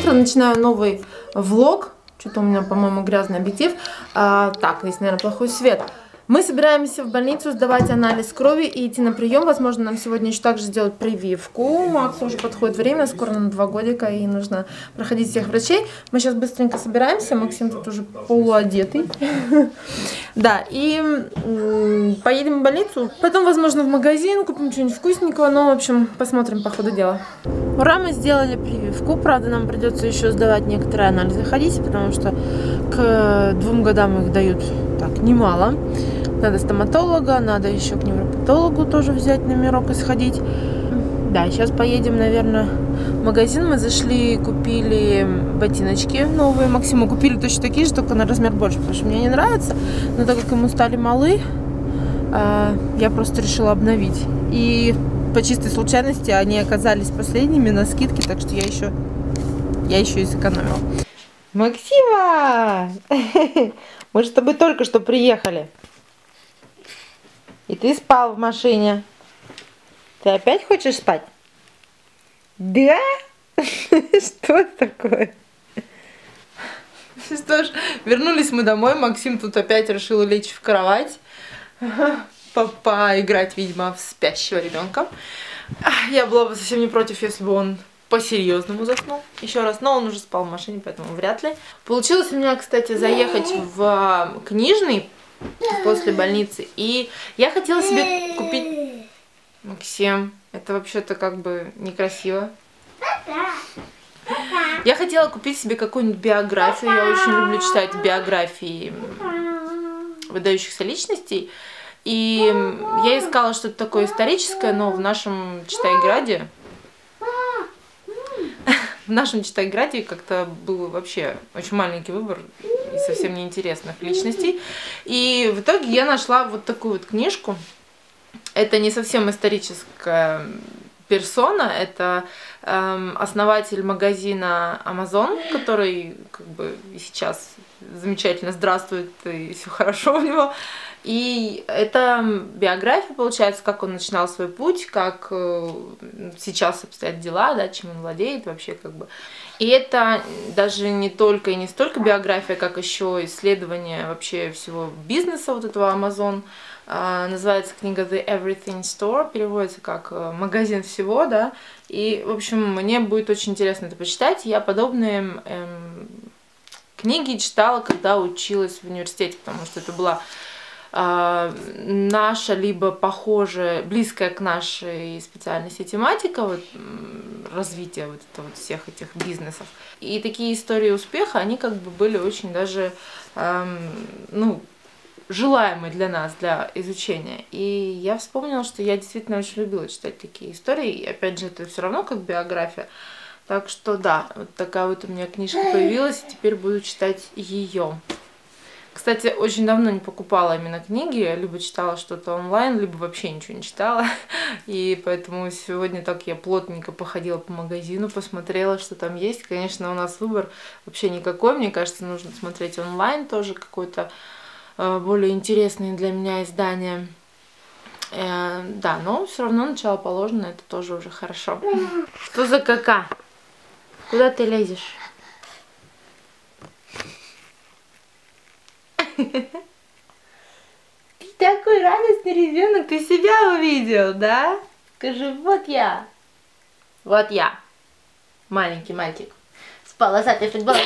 утро, начинаю новый влог. Что-то у меня, по-моему, грязный объектив. Так, здесь, наверное, плохой свет. Мы собираемся в больницу сдавать анализ крови и идти на прием. Возможно, нам сегодня еще также сделать прививку. Максу уже подходит время, скоро на 2 годика, и нужно проходить всех врачей. Мы сейчас быстренько собираемся. Максим тут уже полуодетый. Да, и поедем в больницу. Потом, возможно, в магазин, купим что-нибудь вкусненького. Но, в общем, посмотрим по ходу дела. Ура, мы сделали прививку. Правда, нам придется еще сдавать некоторые анализы ходить, потому что к 2 годам их дают так немало. Надо стоматолога, надо еще к невропатологу тоже взять номерок и сходить. Да, сейчас поедем, наверное, в магазин. Мы зашли, купили ботиночки новые. Максиму купили точно такие же, только на размер больше, потому что мне не нравится. Но так как ему стали малы, я просто решила обновить. И по чистой случайности они оказались последними на скидке, так что я еще и сэкономила. Максима! Мы же с тобой только что приехали. И ты спал в машине. Ты опять хочешь спать? Да? Что такое? Что ж, вернулись мы домой. Максим тут опять решил лечь в кровать. Поиграть, видимо, в спящего ребенка. Я была бы совсем не против, если бы он по-серьезному заснул. Еще раз, но он уже спал в машине, поэтому вряд ли. Получилось у меня, кстати, заехать в книжный после больницы. И я хотела себе купить... Максим, это вообще-то как бы некрасиво. Я хотела купить себе какую-нибудь биографию. Я очень люблю читать биографии выдающихся личностей. И я искала что-то такое историческое, но в нашем Читайграде... В нашем Читайграде как-то был вообще очень маленький выбор и совсем неинтересных личностей. И в итоге я нашла вот такую вот книжку. Это не совсем историческая персона, это основатель магазина Amazon, который как бы сейчас замечательно здравствует и все хорошо у него. И это биография, получается, как он начинал свой путь, как сейчас обстоят дела, да, чем он владеет вообще как бы. И это даже не только и не столько биография, как еще исследование вообще всего бизнеса вот этого Amazon. Называется книга The Everything Store, переводится как магазин всего, да. И, в общем, мне будет очень интересно это почитать. Я подобные книги читала, когда училась в университете, потому что это была наша, либо похожая, близкая к нашей специальности тематика, вот, развития вот это вот всех этих бизнесов. И такие истории успеха, они как бы были очень даже, ну, желаемы для нас, для изучения. И я вспомнила, что я действительно очень любила читать такие истории. И опять же, это все равно как биография. Так что да, вот такая вот у меня книжка появилась, и теперь буду читать ее. Кстати, очень давно не покупала именно книги, я либо читала что-то онлайн, либо вообще ничего не читала. И поэтому сегодня так я плотненько походила по магазину, посмотрела, что там есть. Конечно, у нас выбор вообще никакой, мне кажется, нужно смотреть онлайн тоже какой-то более интересные для меня издания. Да, но все равно начало положено, это тоже уже хорошо. Что за кака? Куда ты лезешь? Ты такой радостный ребенок, ты себя увидел, да? Скажи, вот я. Вот я. Маленький мальчик. С полосатой футболкой.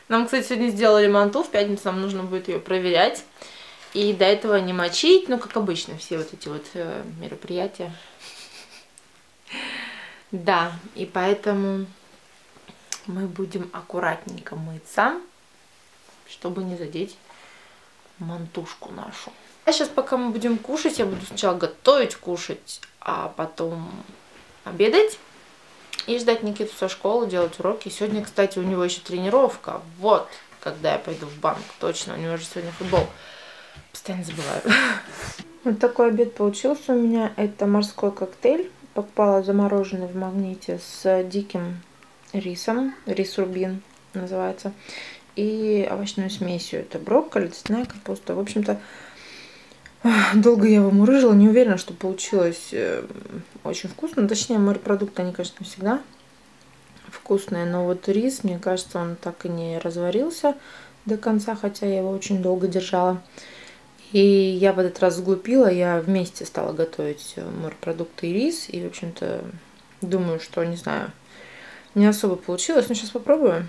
Нам, кстати, сегодня сделали манту, в пятницу нам нужно будет ее проверять. И до этого не мочить, ну, как обычно, все вот эти вот мероприятия. Да, и поэтому мы будем аккуратненько мыться, чтобы не задеть мантушку нашу. А сейчас, пока мы будем кушать, я буду сначала готовить кушать, а потом обедать. И ждать Никиту со школы, делать уроки. Сегодня, кстати, у него еще тренировка. Вот, когда я пойду в банк. Точно, у него же сегодня футбол. Постоянно забываю. Вот такой обед получился у меня. Это морской коктейль. Покупала замороженный в Магните с диким рисом. Рис рубин называется. И овощной смесью. Это брокколи, цветная капуста. В общем-то, долго я его мурыжила. Не уверена, что получилось очень вкусно. Точнее, морепродукты, они, конечно, всегда вкусные. Но вот рис, мне кажется, он так и не разварился до конца, хотя я его очень долго держала. И я в этот раз сглупила, я вместе стала готовить морепродукты и рис. И, в общем-то, думаю, что, не знаю, не особо получилось. Но сейчас попробую.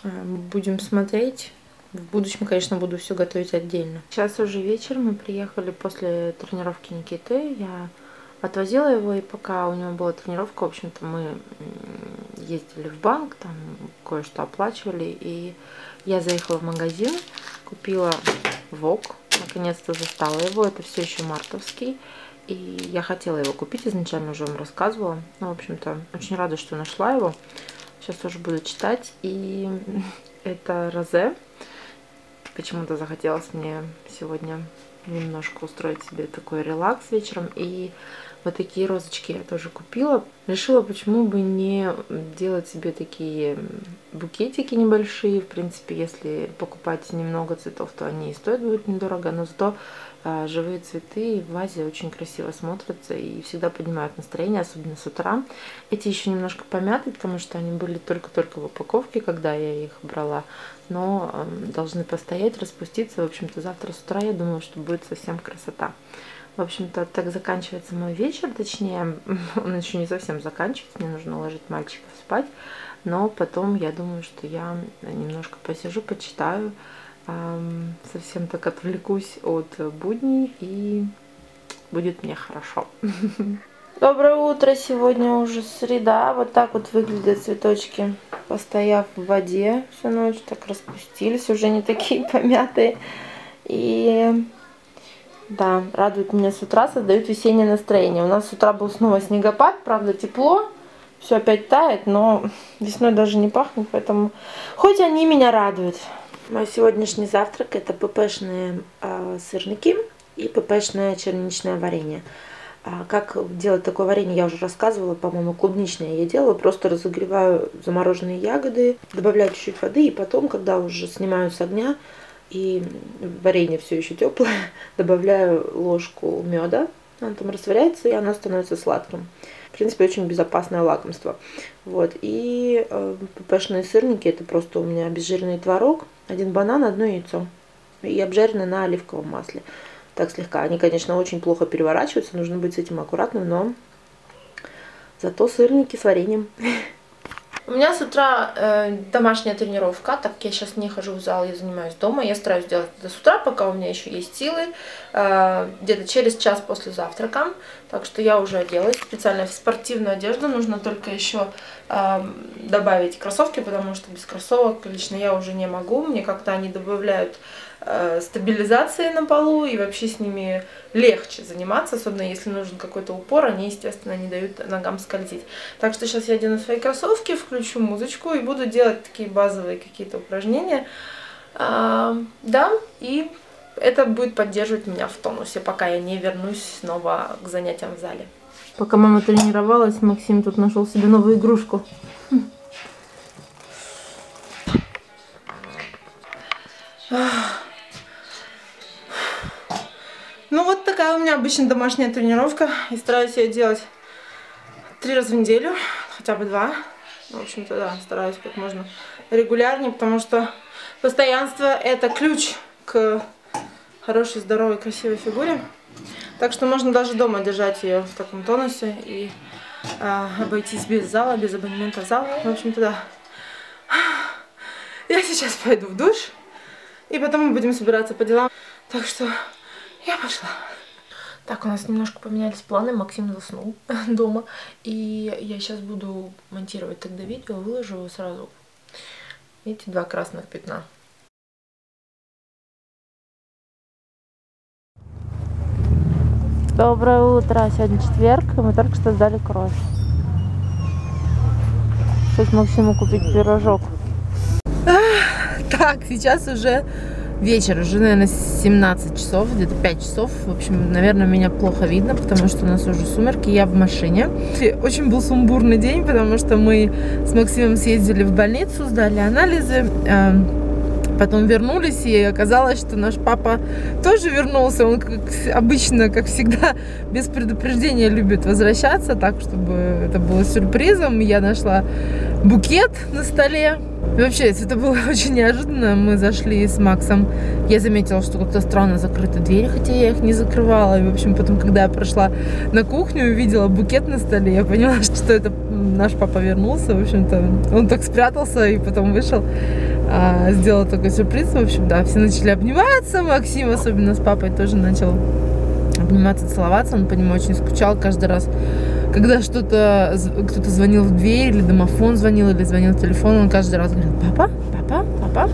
Будем смотреть. В будущем, конечно, буду все готовить отдельно. Сейчас уже вечер, мы приехали после тренировки Никиты. Я отвозила его, и пока у него была тренировка, в общем-то, мы ездили в банк, там кое-что оплачивали. И я заехала в магазин, купила вок. Наконец-то застала его. Это все еще мартовский. И я хотела его купить, изначально уже вам рассказывала. Ну, в общем-то, очень рада, что нашла его. Сейчас тоже буду читать. И это розе. Почему-то захотелось мне сегодня немножко устроить себе такой релакс вечером. И вот такие розочки я тоже купила. Решила, почему бы не делать себе такие букетики небольшие. В принципе, если покупать немного цветов, то они и стоят будут недорого. Но зато живые цветы в вазе очень красиво смотрятся и всегда поднимают настроение, особенно с утра. Эти еще немножко помяты, потому что они были только-только в упаковке, когда я их брала. Но должны постоять, распуститься. В общем-то, завтра с утра, я думаю, что будет совсем красота. В общем-то, так заканчивается мой вечер. Точнее, он еще не совсем заканчивается. Мне нужно уложить мальчиков спать. Но потом, я думаю, что я немножко посижу, почитаю. Совсем так отвлекусь от будней. И будет мне хорошо. Доброе утро. Сегодня уже среда. Вот так вот выглядят цветочки, постояв в воде всю ночь. Так распустились, уже не такие помятые. И да, радует меня с утра, создают весеннее настроение. У нас с утра был снова снегопад, правда тепло, все опять тает, но весной даже не пахнет, поэтому хоть они меня радуют. Мой сегодняшний завтрак — это ППшные сырники и ППшное черничное варенье. Как делать такое варенье, я уже рассказывала, по-моему, клубничное я делала. Просто разогреваю замороженные ягоды, добавляю чуть-чуть воды, и потом, когда уже снимаю с огня, и варенье все еще теплое, добавляю ложку меда, он там растворяется, и оно становится сладким. В принципе, очень безопасное лакомство. Вот. И ППшные сырники — это просто у меня обезжиренный творог, 1 банан, 1 яйцо. И обжарены на оливковом масле. Так слегка. Они, конечно, очень плохо переворачиваются, нужно быть с этим аккуратным, но зато сырники с вареньем. У меня с утра домашняя тренировка, так как я сейчас не хожу в зал, я занимаюсь дома. Я стараюсь делать это с утра, пока у меня еще есть силы, где-то через час после завтрака. Так что я уже оделась специально в спортивную одежду, нужно только еще добавить кроссовки, потому что без кроссовок лично я уже не могу. Мне как-то они добавляют стабилизации на полу, и вообще с ними легче заниматься, особенно если нужен какой-то упор, они, естественно, не дают ногам скользить. Так что сейчас я одену свои кроссовки, включу музычку и буду делать такие базовые какие-то упражнения. Да, и это будет поддерживать меня в тонусе, пока я не вернусь снова к занятиям в зале. Пока мама тренировалась, Максим тут нашел себе новую игрушку. Ну вот такая у меня обычно домашняя тренировка. И стараюсь ее делать 3 раза в неделю, хотя бы 2. В общем-то, да, стараюсь как можно регулярнее, потому что постоянство — это ключ к хорошей, здоровой, красивой фигуре. Так что можно даже дома держать ее в таком тонусе и обойтись без зала, без абонемента в зал. В общем-то, да. Я сейчас пойду в душ, и потом мы будем собираться по делам. Так что я пошла. Так, у нас немножко поменялись планы. Максим заснул дома. И я сейчас буду монтировать тогда видео, выложу его сразу. Видите, 2 красных пятна. Доброе утро. Сегодня четверг, и мы только что сдали кровь. Сейчас Максиму купить пирожок. Так, сейчас уже вечер, уже, наверное, 17 часов, где-то 5 часов. В общем, наверное, меня плохо видно, потому что у нас уже сумерки, я в машине. Очень был сумбурный день, потому что мы с Максимом съездили в больницу, сдали анализы. Потом вернулись, и оказалось, что наш папа тоже вернулся. Он, как обычно, как всегда, без предупреждения любит возвращаться, так, чтобы это было сюрпризом. Я нашла букет на столе. И вообще, это было очень неожиданно. Мы зашли с Максом. Я заметила, что как-то странно закрыты двери, хотя я их не закрывала. И, в общем, потом, когда я прошла на кухню, увидела букет на столе, я поняла, что это наш папа вернулся. В общем-то, он так спрятался и потом вышел. Сделал такой сюрприз. В общем, да, все начали обниматься. Максим, особенно с папой, тоже начал обниматься, целоваться. Он по нему очень скучал каждый раз. Когда кто-то звонил в дверь, или домофон звонил, или звонил в телефон, он каждый раз говорил: папа, папа, папа.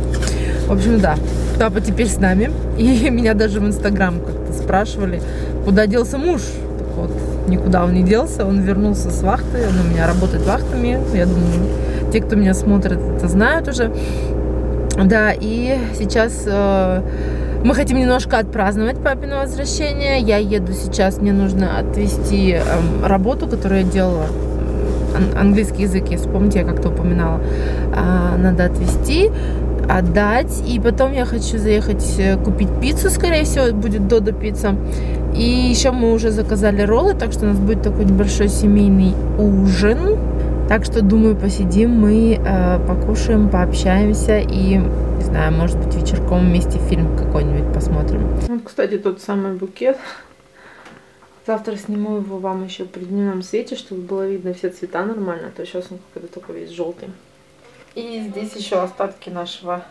В общем, да, папа теперь с нами. И меня даже в Инстаграм как-то спрашивали, куда делся муж. Так вот, никуда он не делся, он вернулся с вахты, он у меня работает вахтами. Я думаю, те, кто меня смотрит, это знают уже. Да, и сейчас мы хотим немножко отпраздновать папино возвращение. Я еду сейчас, мне нужно отвезти работу, которую я делала. Английский язык, если помните, я как-то упоминала. Надо отвезти, отдать. И потом я хочу заехать купить пиццу, скорее всего, будет Додо пицца. И еще мы уже заказали роллы, так что у нас будет такой небольшой семейный ужин. Так что, думаю, посидим мы, покушаем, пообщаемся и, не знаю, может быть, вечерком вместе фильм какой-нибудь посмотрим. Вот, кстати, тот самый букет. Завтра сниму его вам еще при дневном свете, чтобы было видно все цвета нормально, а то сейчас он какой-то такой весь желтый. И здесь еще остатки нашего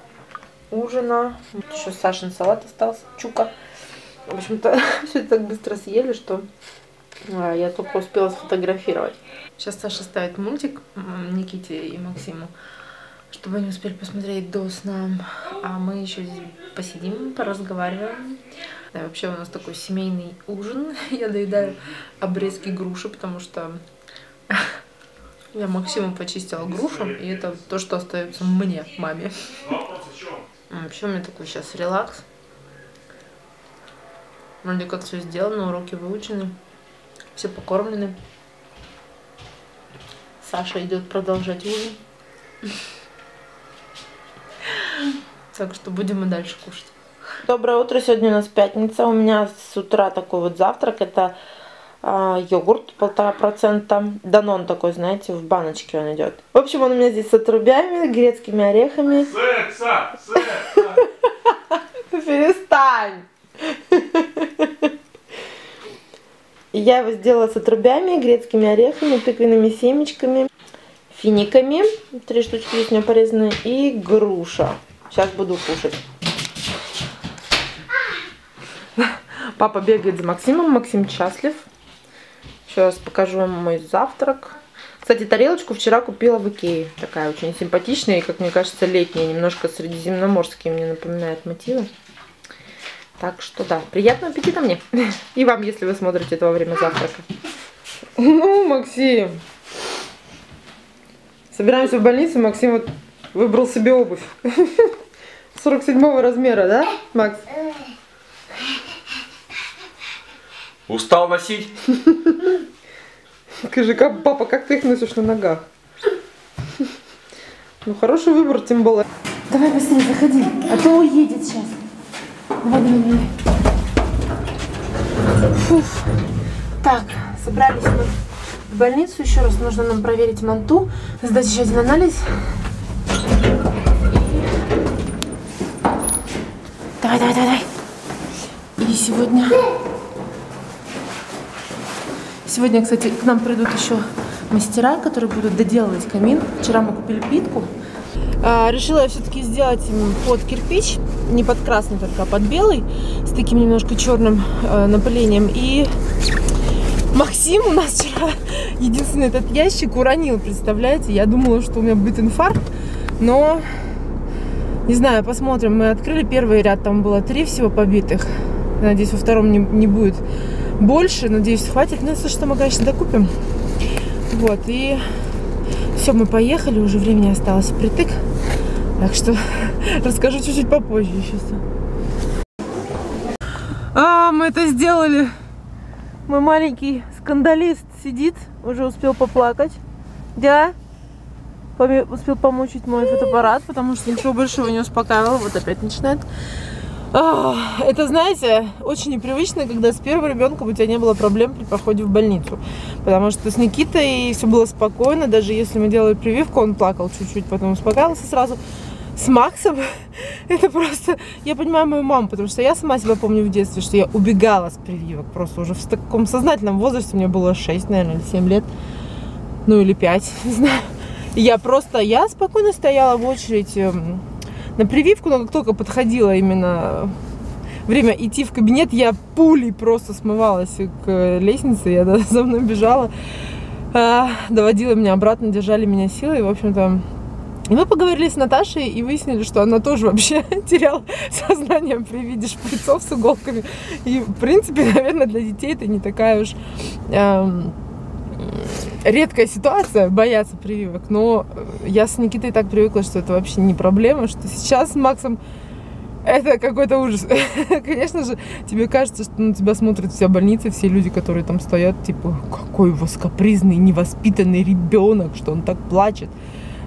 ужина. Вот еще Сашин салат остался, чука. В общем-то, все это так быстро съели, что я только успела сфотографировать. Сейчас Саша ставит мультик Никите и Максиму, чтобы они успели посмотреть до сна. А мы еще здесь посидим, поразговариваем. Да, вообще у нас такой семейный ужин. Я доедаю обрезки груши, потому что я Максиму почистила грушу, и это то, что остается мне, маме. Вообще у меня такой сейчас релакс. Вроде как все сделано, уроки выучены, все покормлены. Саша идет продолжать ужин. Так что будем и дальше кушать. Доброе утро, сегодня у нас пятница. У меня с утра такой вот завтрак. Это йогурт 1,5%. Данон такой, знаете, в баночке он идет. В общем, он у меня здесь с отрубями, грецкими орехами. Секса! Перестань! Я его сделала с отрубями, грецкими орехами, тыквенными семечками, финиками. 3 штучки здесь у меня порезаны. И груша. Сейчас буду кушать. Папа бегает за Максимом. Максим счастлив. Сейчас покажу вам мой завтрак. Кстати, тарелочку вчера купила в Икее. Такая очень симпатичная и, как мне кажется, летняя. Немножко средиземноморские мне напоминает мотивы. Так что да, приятного аппетита мне. И вам, если вы смотрите это во время завтрака. Ну, Максим. Собираемся в больницу. Максим вот выбрал себе обувь. 47 размера, да, Макс? Устал носить? Скажи, папа, как ты их носишь на ногах? Ну, хороший выбор, тем более. Давай быстрее, заходи, а то уедет сейчас. Давай, давай, давай. Фуф. Так, собрались мы в больницу. Еще раз нужно нам проверить манту, сдать еще один анализ. Давай, давай, давай. И сегодня, кстати, к нам придут еще мастера, которые будут доделывать камин. Вчера мы купили плитку. Решила я все-таки сделать под кирпич, не под красный только, а под белый, с таким немножко черным напылением. И Максим у нас вчера единственный этот ящик уронил, представляете? Я думала, что у меня будет инфаркт, но не знаю, посмотрим. Мы открыли первый ряд, там было 3 всего побитых. Надеюсь, во втором не будет больше. Надеюсь, хватит. Ну, если что, мы, конечно, докупим. Вот, и все, мы поехали. Уже времени осталось впритык. Так что расскажу чуть-чуть попозже еще. Мы это сделали. Мой маленький скандалист сидит, уже успел поплакать. Да? успел помучить мой фотоаппарат, потому что ничего больше его не успокаивало. Вот опять начинает. Это, знаете, очень непривычно, когда с первым ребенком у тебя не было проблем при походе в больницу. Потому что с Никитой все было спокойно, даже если мы делали прививку, он плакал чуть-чуть, потом успокаивался сразу. С Максом это просто... Я понимаю мою маму, потому что я сама себя помню в детстве, что я убегала с прививок. Просто уже в таком сознательном возрасте, мне было 6, наверное, или 7 лет. Ну или 5, не знаю. Я спокойно стояла в очередь на прививку, но как только подходило именно время идти в кабинет, я пулей просто смывалась к лестнице, я за мной бежала, доводила меня обратно, держали меня силой, в общем-то. И мы поговорили с Наташей и выяснили, что она тоже вообще теряла сознание при виде шприцов с иголками. И, в принципе, наверное, для детей это не такая уж редкая ситуация, бояться прививок. Но я с Никитой так привыкла, что это вообще не проблема, что сейчас с Максом это какой-то ужас. Конечно же, тебе кажется, что на тебя смотрят вся больница, все люди, которые там стоят, типа, какой у вас капризный, невоспитанный ребенок, что он так плачет.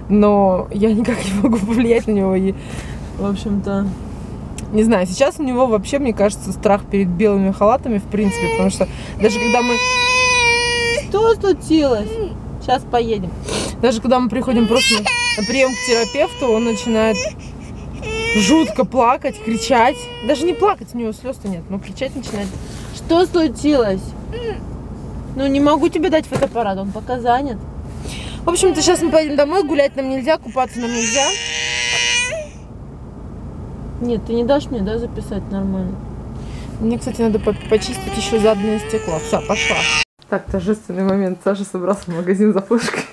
Но я никак не могу повлиять на него. И, в общем-то, не знаю, сейчас у него вообще, мне кажется, страх перед белыми халатами, в принципе, потому что даже когда мы... Что случилось? Сейчас поедем. Даже когда мы приходим просто на прием к терапевту, он начинает жутко плакать, кричать. Даже не плакать, у него слез-то нет, но кричать начинает. Что случилось? Ну, не могу тебе дать фотоаппарат, он пока занят. В общем-то, сейчас мы поедем домой, гулять нам нельзя, купаться нам нельзя. Нет, ты не дашь мне, да, записать нормально? Мне, кстати, надо почистить еще заднее стекло. Все, пошла. Так, торжественный момент. Саша собрался в магазин за флешкой,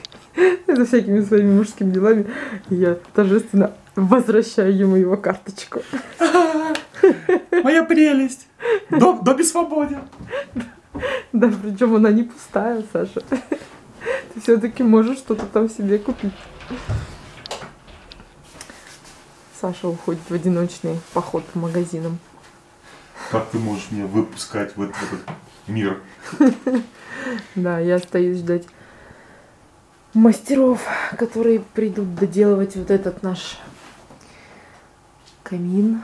за всякими своими мужскими делами. И я торжественно возвращаю ему его карточку. Моя прелесть! Добби свободен! Да, причем она не пустая, Саша. Ты все-таки можешь что-то там себе купить. Саша уходит в одиночный поход по магазинам. Как ты можешь меня выпускать в этот мир? Да, я остаюсь ждать мастеров, которые придут доделывать вот этот наш камин.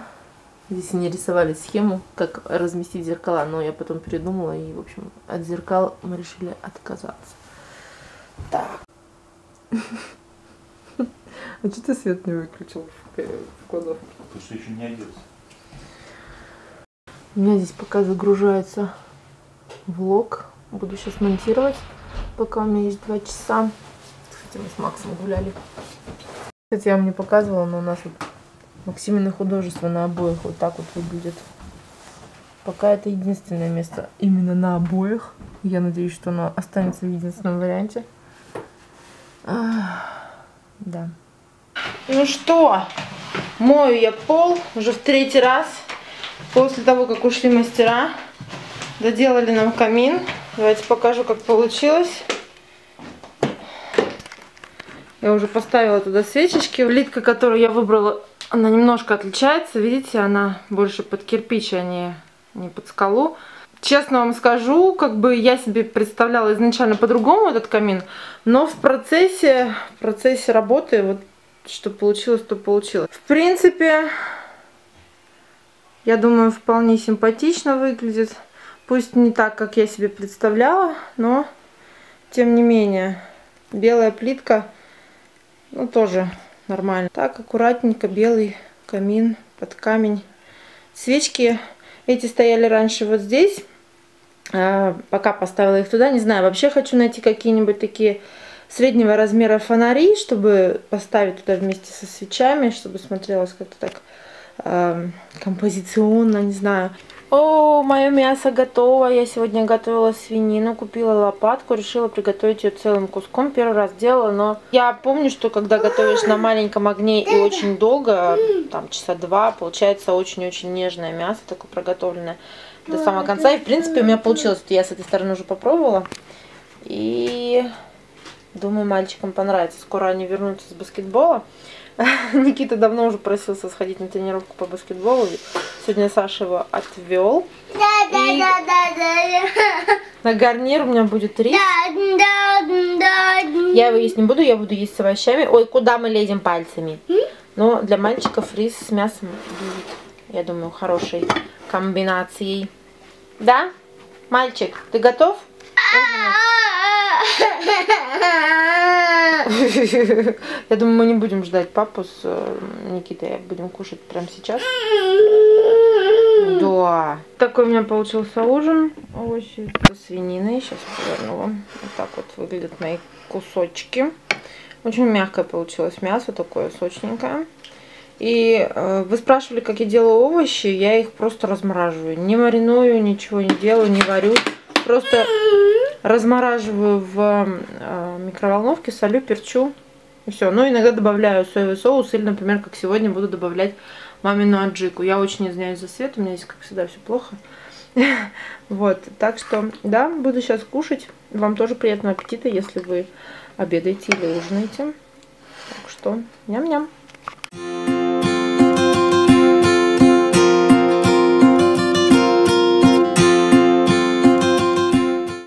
Здесь они рисовали схему, как разместить зеркала, но я потом передумала, и, в общем, от зеркал мы решили отказаться. Так. А что ты свет не выключил в кладовке? Потому что еще не оделся. У меня здесь пока загружается влог. Буду сейчас монтировать, пока у меня есть 2 часа. Кстати, мы с Максом гуляли. Кстати, я вам не показывала, но у нас вот Максимины художества на обоях вот так вот выглядит. Пока это единственное место именно на обоях. Я надеюсь, что оно останется в единственном варианте. Да. Ну что, мою я пол уже в 3-й раз. После того, как ушли мастера, доделали нам камин. Давайте покажу, как получилось. Я уже поставила туда свечечки. Плитка, которую я выбрала, она немножко отличается. Видите, она больше под кирпич, а не под скалу. Честно вам скажу, как бы я себе представляла изначально по-другому этот камин, но в процессе работы вот что получилось, то получилось. В принципе, я думаю, вполне симпатично выглядит. Пусть не так, как я себе представляла, но тем не менее белая плитка, ну тоже нормально. Так, аккуратненько белый камин под камень. Свечки эти стояли раньше вот здесь. Пока поставила их туда, не знаю, вообще хочу найти какие-нибудь такие среднего размера фонари, чтобы поставить туда вместе со свечами, чтобы смотрелось как-то так композиционно, не знаю. О, мое мясо готово. Я сегодня готовила свинину, купила лопатку, решила приготовить ее целым куском. Первый раз делала, но я помню, что когда готовишь на маленьком огне и очень долго, там часа 2, получается очень-очень нежное мясо, такое проготовленное до самого конца. И в принципе у меня получилось. Я с этой стороны уже попробовала. И думаю, мальчикам понравится. Скоро они вернутся с баскетбола. Никита давно уже просился сходить на тренировку по баскетболу. Сегодня Саша его отвел. На гарнир у меня будет рис. Я его есть не буду, я буду есть с овощами. Ой, куда мы лезем пальцами? Но для мальчиков рис с мясом будет, я думаю, хорошей комбинацией. Да? Мальчик, ты готов? Я думаю, мы не будем ждать папу с Никитой, будем кушать прямо сейчас. Да. Такой у меня получился ужин. Овощи со свининой. Сейчас поверну вам. Вот так вот выглядят мои кусочки. Очень мягкое получилось мясо, такое сочненькое. И вы спрашивали, как я делаю овощи. Я их просто размораживаю. Не мариную, ничего не делаю, не варю. Просто размораживаю в микроволновке, солю, перчу. И все. Ну, иногда добавляю соевый соус. Или, например, как сегодня, буду добавлять мамину аджику. Я очень извиняюсь за свет. У меня здесь, как всегда, все плохо. Вот. Так что, да, буду сейчас кушать. Вам тоже приятного аппетита, если вы обедаете или ужинаете. Так что, ням-ням.